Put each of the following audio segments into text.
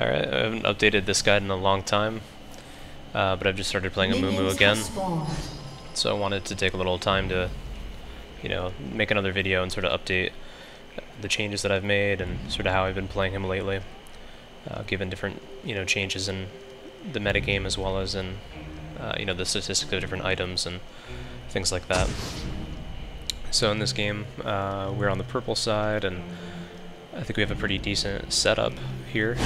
Alright, I haven't updated this guide in a long time, but I've just started playing Amumu again, so I wanted to take a little time to, you know, make another video and sort of update the changes that I've made and sort of how I've been playing him lately, given different, you know, changes in the metagame as well as in, you know, the statistics of different items and things like that. So in this game, we're on the purple side, and I think we have a pretty decent setup here.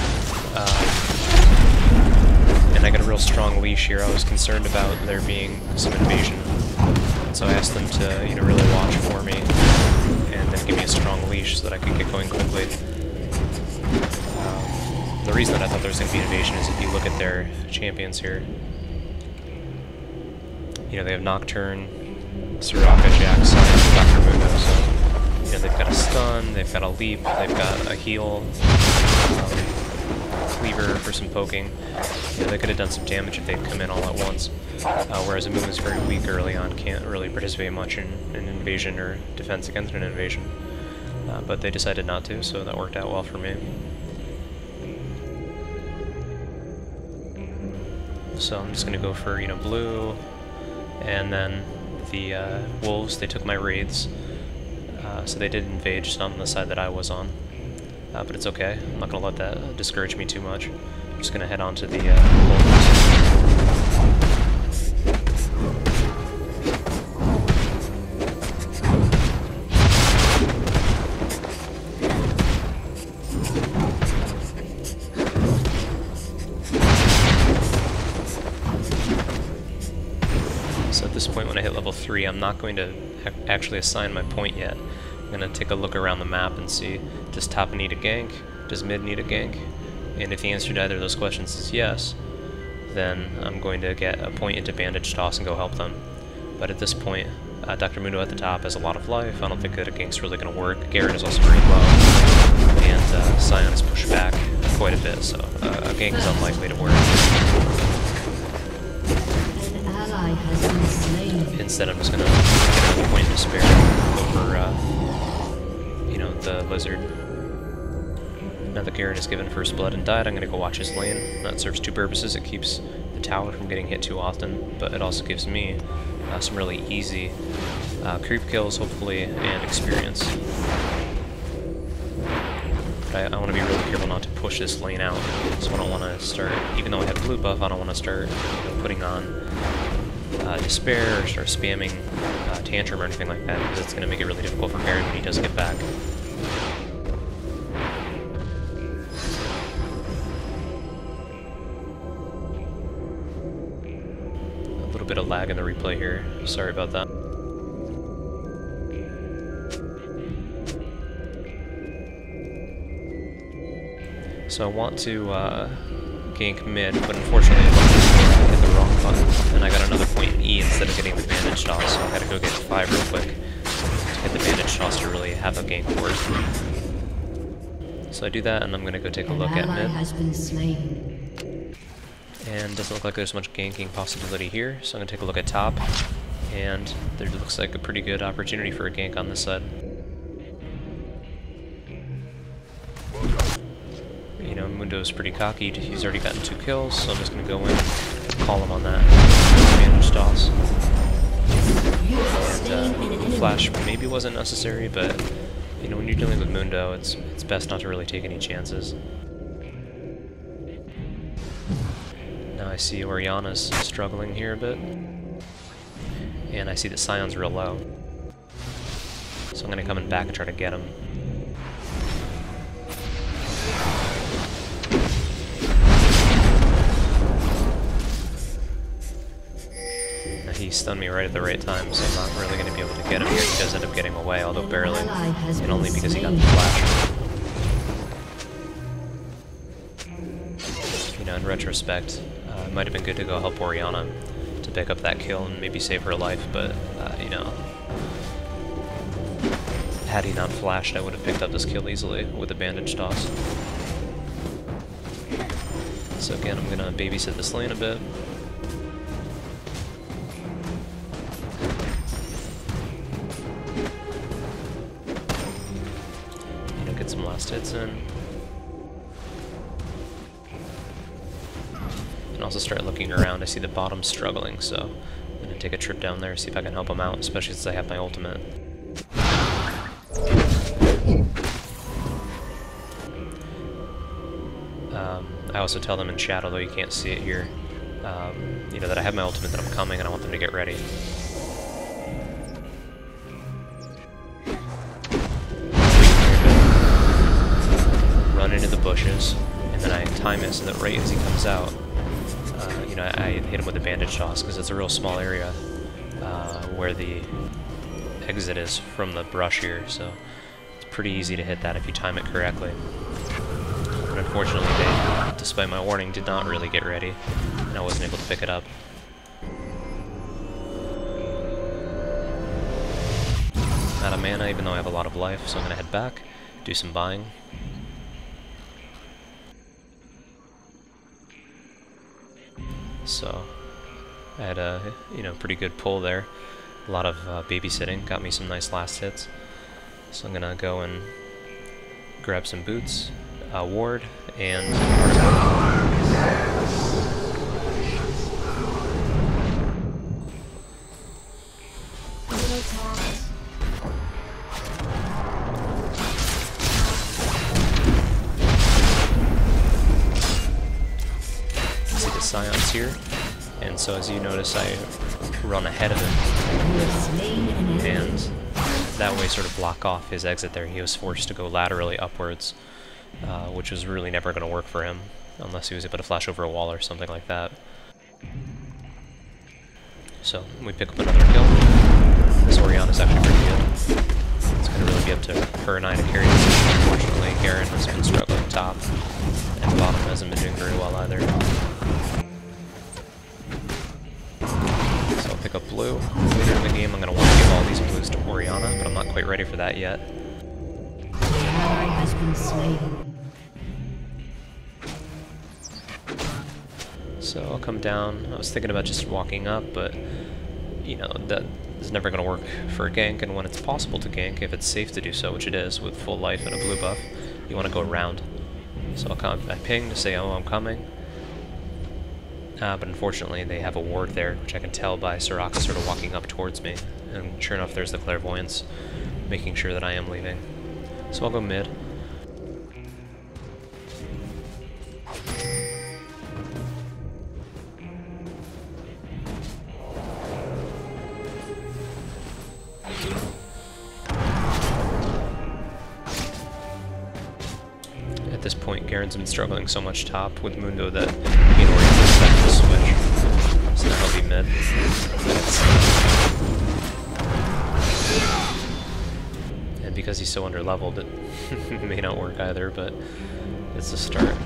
And I got a real strong leash here. I was concerned about there being some invasion, so I asked them to, you know, really watch for me and then give me a strong leash so that I could get going quickly. The reason that I thought there was going to be invasion is if you look at their champions here. You know, they have Nocturne, Soraka, Jax, Dr. Mundo, so you know, they've got a stun, they've got a leap, they've got a heal, cleaver for some poking. You know, they could have done some damage if they'd come in all at once, whereas Amumu is very weak early on, can't really participate much in an invasion or defense against an invasion. But they decided not to, so that worked out well for me. So I'm just going to go for, you know, blue, and then the wolves, they took my raids, so they did invade, just not on the side that I was on. But it's okay, I'm not going to let that discourage me too much. I'm just going to head on to the wolves. So at this point, when I hit level 3, I'm not going to actually assign my point yet. I'm going to take a look around the map and see, does top need a gank? Does mid need a gank? And if the answer to either of those questions is yes, then I'm going to get a point into bandage toss and go help them. But at this point, Dr. Mundo at the top has a lot of life. I don't think that a gank's really going to work. Garen is also very low, and Sion is pushed back quite a bit, so a gank is unlikely to work. Instead, I'm just going to get another point in despair over, you know, the lizard. Now that Garen is given first blood and died, I'm going to go watch his lane. That serves two purposes. It keeps the tower from getting hit too often, but it also gives me some really easy creep kills, hopefully, and experience. But I want to be really careful not to push this lane out, so I don't want to start, even though I have blue buff, I don't want to start, you know, putting on despair or start spamming tantrum or anything like that, because it's going to make it really difficult for Garen when he does get back. A little bit of lag in the replay here, sorry about that. So I want to gank mid, but unfortunately I hit the wrong button, and I got another point in E instead of getting the bandage toss, so I had to go get 5 real quick to get the bandage toss to really have a gank work. So I do that, and I'm going to go take a look at mid. And doesn't look like there's much ganking possibility here, so I'm going to take a look at top, and there looks like a pretty good opportunity for a gank on this side. You know, Mundo's pretty cocky, he's already gotten 2 kills, so I'm just going to go in and call him on that bandage toss. And flash maybe wasn't necessary, but you know, when you're dealing with Mundo, it's best not to really take any chances. Now I see Orianna's struggling here a bit, and I see that Sion's real low. So I'm going to come in back and try to get him. He stunned me right at the right time, so I'm not really going to be able to get him here. He does end up getting away, although barely, and only because he got the flash. You know, in retrospect, it might have been good to go help Orianna to pick up that kill and maybe save her life, but, you know, had he not flashed, I would have picked up this kill easily with a bandage toss. So again, I'm going to babysit this lane a bit. Get some last hits in. can also start looking around. I see the bottom struggling, so I'm going to take a trip down there, see if I can help him out, especially since I have my ultimate. I also tell them in chat, although you can't see it here, you know, that I have my ultimate, that I'm coming, and I want them to get ready. Run into the bushes, and then I time it so that right as he comes out, you know, I hit him with a bandage toss, because it's a real small area where the exit is from the brush here, so it's pretty easy to hit that if you time it correctly. But unfortunately, they, despite my warning, did not really get ready, and I wasn't able to pick it up. Out of mana, even though I have a lot of life, so I'm going to head back, do some buying. So I had a, you know, pretty good pull there. A lot of babysitting, got me some nice last hits. So I'm gonna go and grab some boots, ward, and see the Scions here, and so as you notice I run ahead of him, and that way sort of block off his exit there. He was forced to go laterally upwards, which was really never going to work for him, unless he was able to flash over a wall or something like that. So, we pick up another kill. This Orianna's actually pretty good. It's going to really be up to her and I to carry this. Unfortunately, Garen has been struggling top, and bottom hasn't been doing very well either. So I'll pick up blue. Later in the game I'm going to want to give all these blues to Orianna, but I'm not quite ready for that yet. Has been slain. So I'll come down. I was thinking about just walking up, but you know, that is never going to work for a gank, and when it's possible to gank, if it's safe to do so, which it is with full life and a blue buff, you want to go around. So I'll come, I ping to say, oh, I'm coming. But unfortunately they have a ward there, which I can tell by Soraka sort of walking up towards me, and sure enough there's the clairvoyance, making sure that I am leaving. So I'll go mid. At this point, Garen's been struggling so much top with Mundo that he already decided to switch. So now he'll be mid. And because he's so underleveled, it may not work either, but it's a start.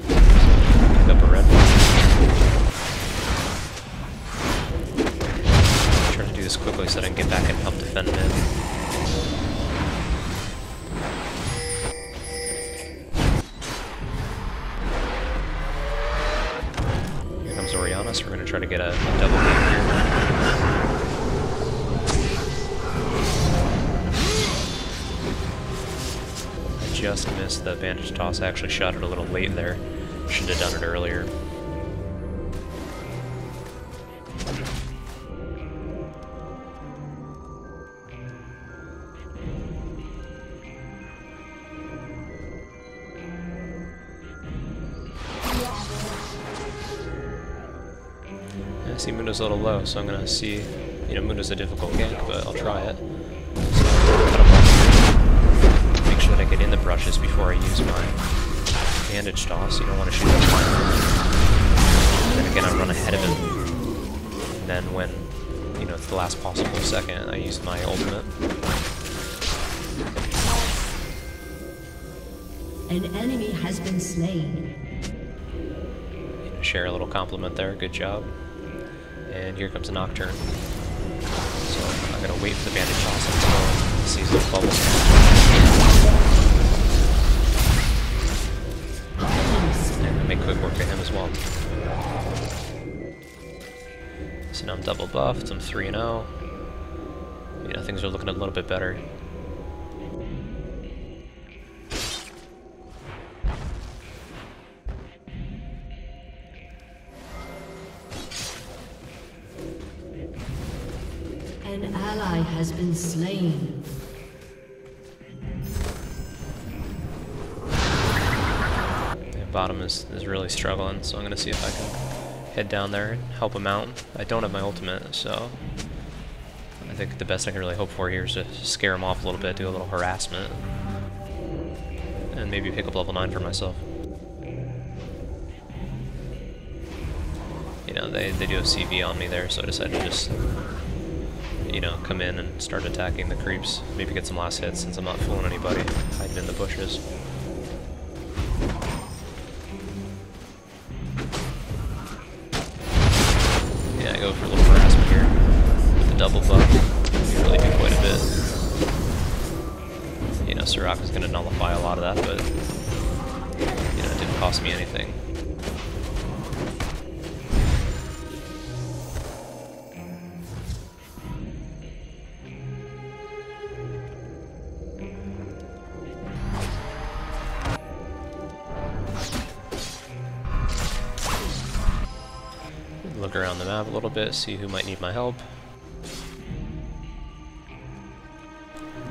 Pick up a red one. Try to do this quickly so that I can get back and help defend mid. Orianna, so we're going to try to get a double game here. I just missed the bandage toss. I actually shot it a little late there. Should have done it earlier. I see Mundo's a little low, so I'm gonna see, you know, Mundo's a difficult gank, but I'll try it. So make sure that I get in the brushes before I use my bandage toss. You don't want to shoot that fire. Then again, I run ahead of him. And then when, you know, it's the last possible second, I use my ultimate. An enemy has been slain. You know, share a little compliment there, good job. And here comes a Nocturne. So I'm gonna wait for the bandage toss until he sees those bubbles. And I make quick work of him as well. So now I'm double buffed, I'm 3-0. You know, things are looking a little bit better. An ally has been slain. Bottom is really struggling, so I'm going to see if I can head down there and help him out. I don't have my ultimate, so I think the best I can really hope for here is to scare him off a little bit, do a little harassment, and maybe pick up level 9 for myself. You know, they do a CV on me there, so I decided to just, you know, come in and start attacking the creeps. Maybe get some last hits since I'm not fooling anybody, hiding in the bushes. Go for a little harassment here with the double buff. Can really do quite a bit. You know, Soraka's going to nullify a lot of that, but you know, it didn't cost me anything. Look around the map a little bit, see who might need my help.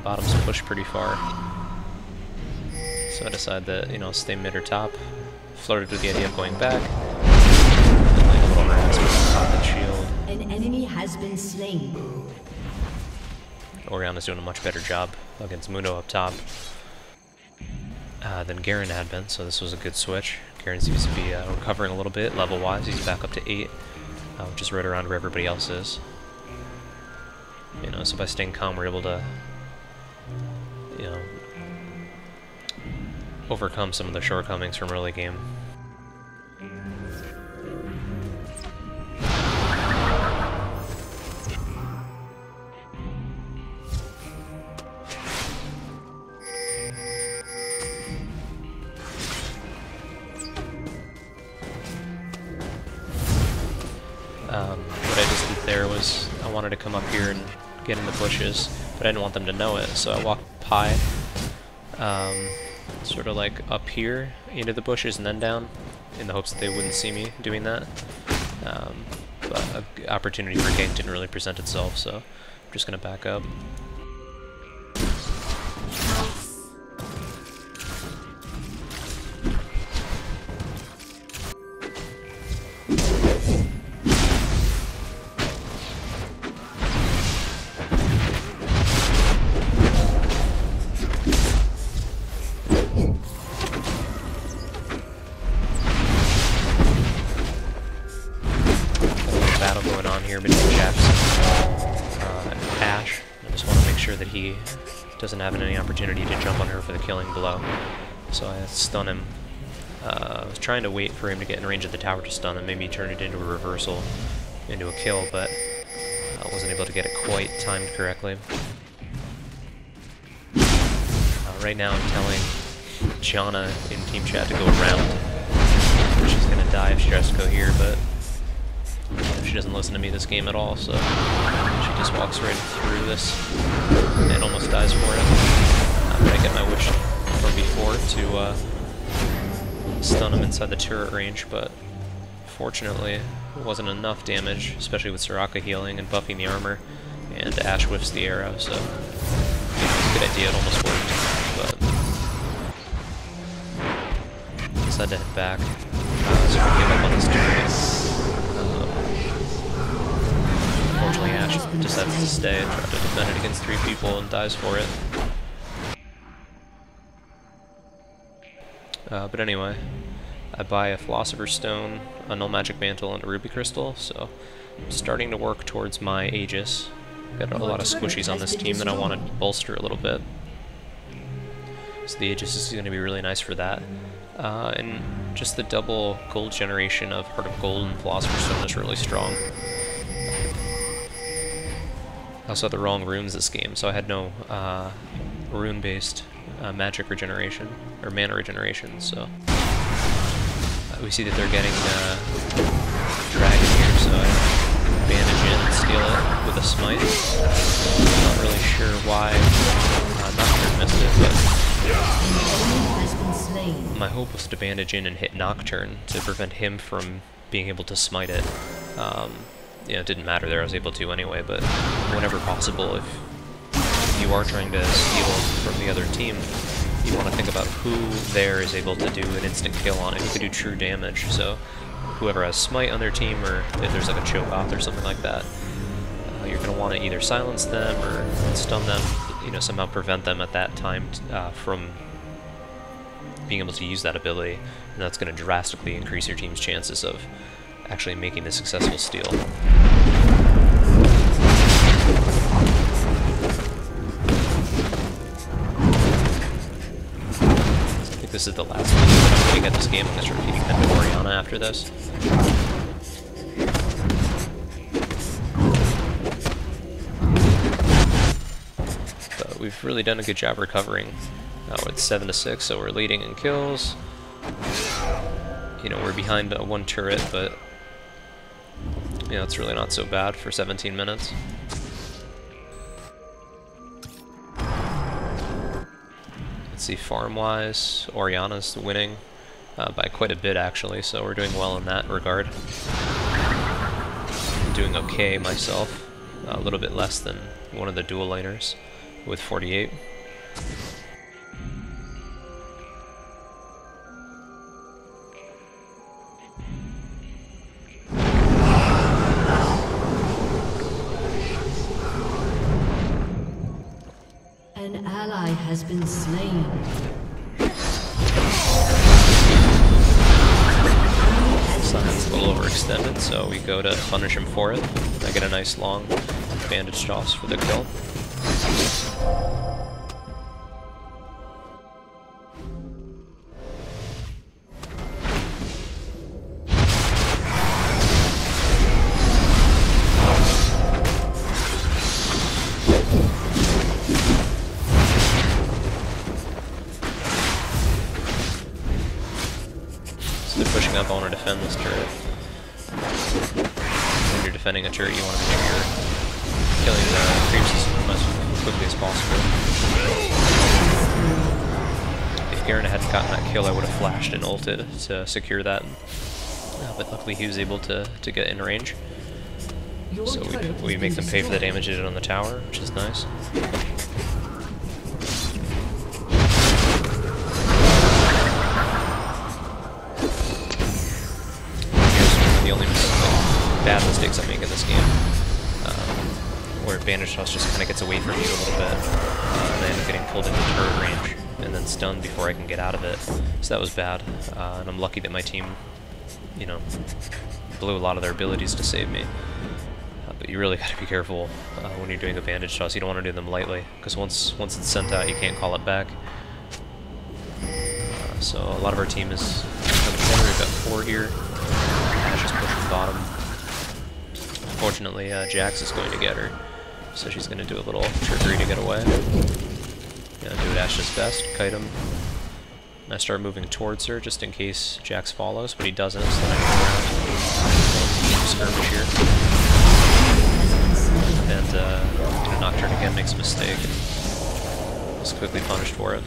Bottom's pushed pretty far, so I decide that, you know, stay mid or top. Flirted with the idea of going back. And like a little harassment on top and shield. An enemy has been slain. Oriana's doing a much better job against Muno up top than Garen had been, so this was a good switch. Garen seems to be recovering a little bit level-wise. He's back up to 8. Which is right around where everybody else is. You know, so by staying calm, we're able to, you know, overcome some of the shortcomings from early game. What I just did there was I wanted to come up here and get in the bushes, but I didn't want them to know it, so I walked high, sort of like up here into the bushes and then down, in the hopes that they wouldn't see me doing that. But an opportunity for gank didn't really present itself, so I'm just going to back up. Battle going on here between Jackson and Ash. I just want to make sure that he doesn't have any opportunity to jump on her for the killing blow. So I stun him. I was trying to wait for him to get in range of the tower to stun him, maybe turn it into a reversal, into a kill, but I wasn't able to get it quite timed correctly. Right now I'm telling Gianna in team chat to go around. She's going to die if she tries to go here, but she doesn't listen to me this game at all, so she just walks right through this and almost dies for it. But I get my wish from before to stun him inside the turret range, but fortunately it wasn't enough damage, especially with Soraka healing and buffing the armor, and Ash whiffs the arrow, so it's a good idea, it almost worked, but I decided to head back, so I give up on this turret. Unfortunately, Ash decides to stay and try to defend it against 3 people and dies for it. But anyway, I buy a Philosopher's Stone, a Null Magic Mantle, and a Ruby Crystal, so I'm starting to work towards my Aegis. Got a lot of squishies on this team that I want to bolster a little bit. So the Aegis is going to be really nice for that. And just the double gold generation of Heart of Gold and Philosopher's Stone is really strong. I also had the wrong runes this game, so I had no rune-based magic regeneration, or mana regeneration, so we see that they're getting dragon here, so I bandage in and steal it with a smite. Not really sure why Nocturne missed it, but my hope was to bandage in and hit Nocturne to prevent him from being able to smite it. you know, it didn't matter there, I was able to anyway, but whenever possible, if you are trying to steal from the other team, you want to think about who there is able to do an instant kill on it, who can do true damage. So whoever has smite on their team, or if there's like a choke off or something like that, you're going to want to either silence them or stun them, you know, somehow prevent them at that time from being able to use that ability, and that's going to drastically increase your team's chances of actually making the successful steal. This is the last one that I'm going to get this game. I'm going to start feeding them to Orianna after this. But we've really done a good job recovering. It's 7-6, so we're leading in kills. You know, we're behind one turret, but you know, it's really not so bad for 17 minutes. See, farm-wise, Orianna's winning by quite a bit actually, so we're doing well in that regard. I'm doing okay myself, a little bit less than one of the dual laners with 48. An ally has been slain. Simon's a little overextended, so we go to punish him for it. I get a nice long bandage toss for the kill. Pushing up, I want to defend this turret. When you're defending a turret, you want to make sure you're killing the creeps as quickly as possible. If Garen hadn't gotten that kill, I would have flashed and ulted to secure that. But luckily he was able to get in range. So we make them pay for the damage they did on the tower, which is nice. Bad mistakes I make in this game, where Bandage Toss just kind of gets away from you a little bit, and I end up getting pulled into turret range, and then stunned before I can get out of it, so that was bad, and I'm lucky that my team, you know, blew a lot of their abilities to save me, but you really gotta be careful when you're doing a Bandage Toss. You don't want to do them lightly, because once it's sent out, you can't call it back. So a lot of our team is coming together. We've got 4 here, Ash is pushing bottom. Unfortunately, Jax is going to get her, so she's going to do a little trickery to get away. Yeah, do what Ash does best, kite him. And I start moving towards her just in case Jax follows, but he doesn't, so then I go around. Skirmish here. And Nocturne again makes a mistake, and was quickly punished for it.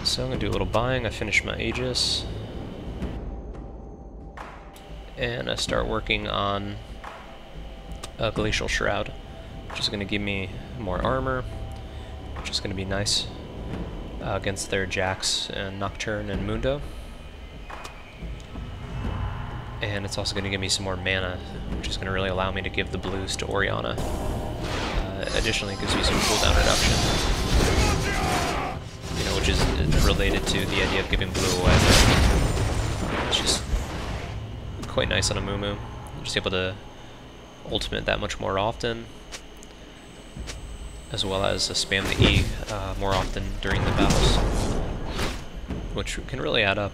So I'm going to do a little buying. I finish my Aegis. And I start working on a Glacial Shroud, which is going to give me more armor, which is going to be nice against their Jax and Nocturne and Mundo. And it's also going to give me some more mana, which is going to really allow me to give the blues to Orianna. Additionally, it gives me some cooldown reduction. You know, which is related to the idea of giving blue away. It's just quite nice on Amumu. I'm just able to ultimate that much more often, as well as spam the E more often during the battles, which can really add up.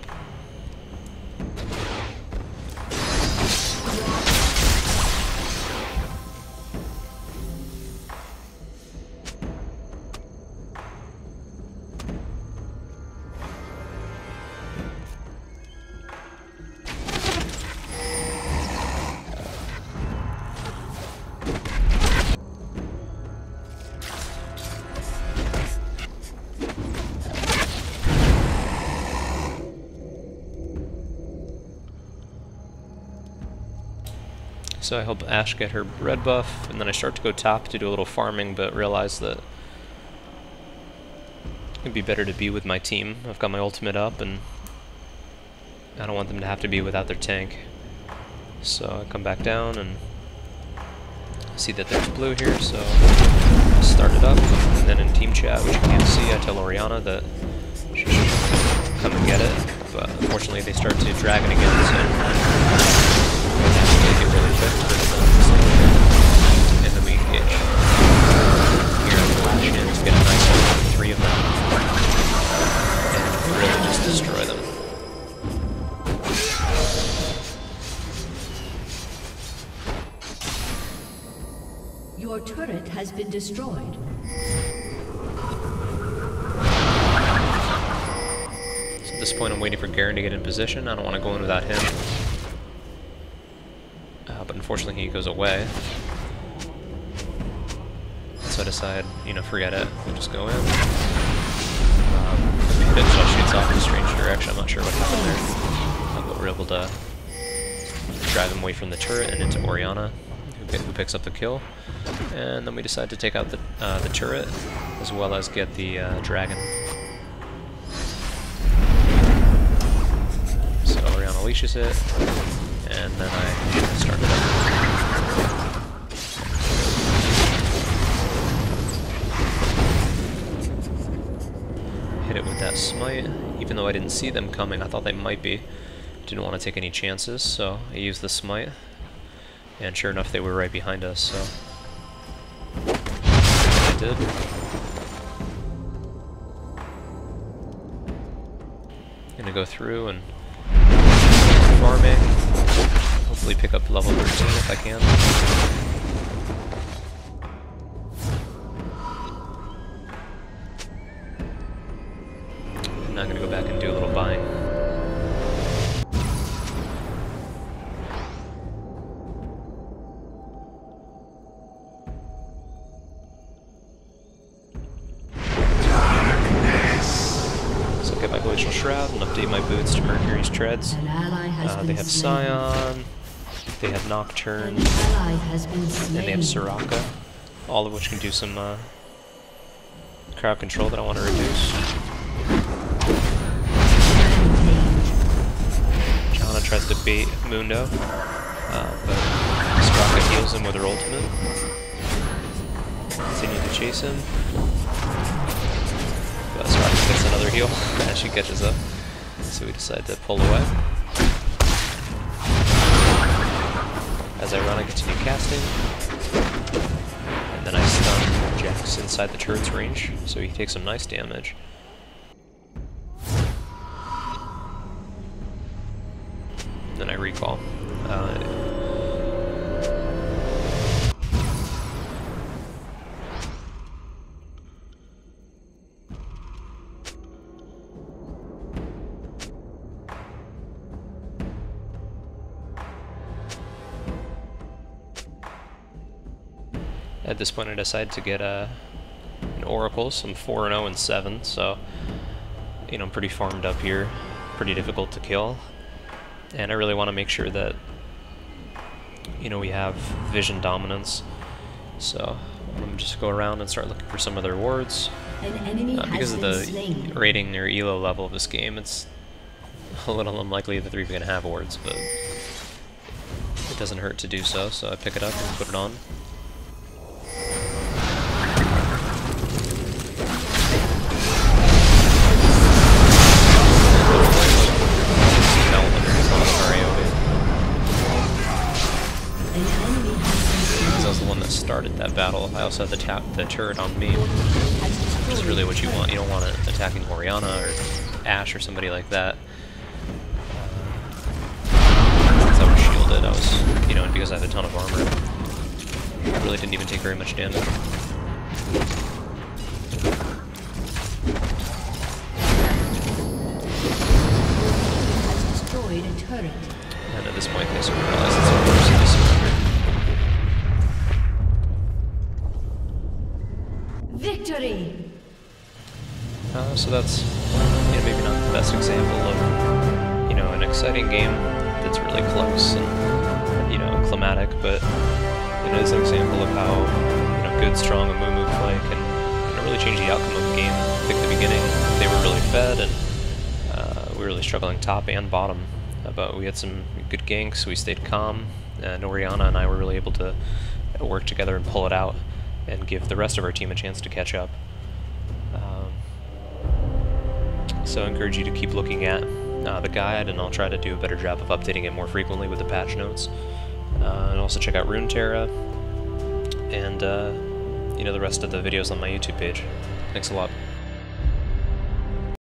So I help Ashe get her red buff, and then I start to go top to do a little farming, but realize that it'd be better to be with my team. I've got my ultimate up, and I don't want them to have to be without their tank. So I come back down and see that there's blue here, so I start it up, and then in team chat, which you can't see, I tell Orianna that she should come and get it, but unfortunately they start to drag it again, so make it really quick for and then we engage. Here on the flash in to get a nice one, 3 of them, and really just destroy them. Your turret has been destroyed. So at this point I'm waiting for Garen to get in position. I don't want to go in without him. But unfortunately he goes away. So I decide, you know, forget it. We'll just go in. Hit it, so shoots off in a strange direction. I'm not sure what happened there. But we're able to drive him away from the turret and into Orianna, who picks up the kill. And then we decide to take out the turret, as well as get the dragon. So Orianna leashes it. And then I start it up. Hit it with that smite. Even though I didn't see them coming, I thought they might be. Didn't want to take any chances, so I used the smite. And sure enough, they were right behind us, so I did. Gonna go through and farming. Hopefully pick up level 13 if I can. And now I'm going to go back and do a little buying. So get my Glacial Shroud and update my boots to Mercury's Treads. They have Scion, they have Nocturne, and they have Soraka, all of which can do some crowd control that I want to reduce. Janna tries to bait Mundo, but Soraka heals him with her ultimate. Continue to chase him. But Soraka gets another heal as she catches up, so we decide to pull away. As I run, I continue casting, and then I stun Jax inside the turret's range, so he takes some nice damage. Then I recall. At this point I decided to get an Oracle, some 4-0 and 7, so you know, I'm pretty farmed up here, pretty difficult to kill, and I really want to make sure that, you know, we have vision dominance, so I'm going to just go around and start looking for some of their wards. Because of the rating or elo level of this game, it's a little unlikely that they're even going to have wards, but it doesn't hurt to do so, so I pick it up and put it on. that battle. I also had the turret on me, which is really what you want. You don't want it attacking Orianna or Ashe or somebody like that. Since I was shielded, I was, you know, and because I had a ton of armor, I really didn't even take very much damage. Destroyed a turret. And at this point, they sort of realize it's over, so they surrender. Victory! So that's, you know, maybe not the best example of, you know, an exciting game that's really close and, you know, climatic, but it is an example of how, you know, good, strong Amumu play can, you know, really change the outcome of the game. I think at the beginning, they were really fed, and we were really struggling top and bottom, but we had some good ganks, we stayed calm, and Orianna and I were really able to work together and pull it out, and give the rest of our team a chance to catch up. So I encourage you to keep looking at the guide, and I'll try to do a better job of updating it more frequently with the patch notes. And also check out Runeterra, and you know, the rest of the videos on my YouTube page. Thanks a lot.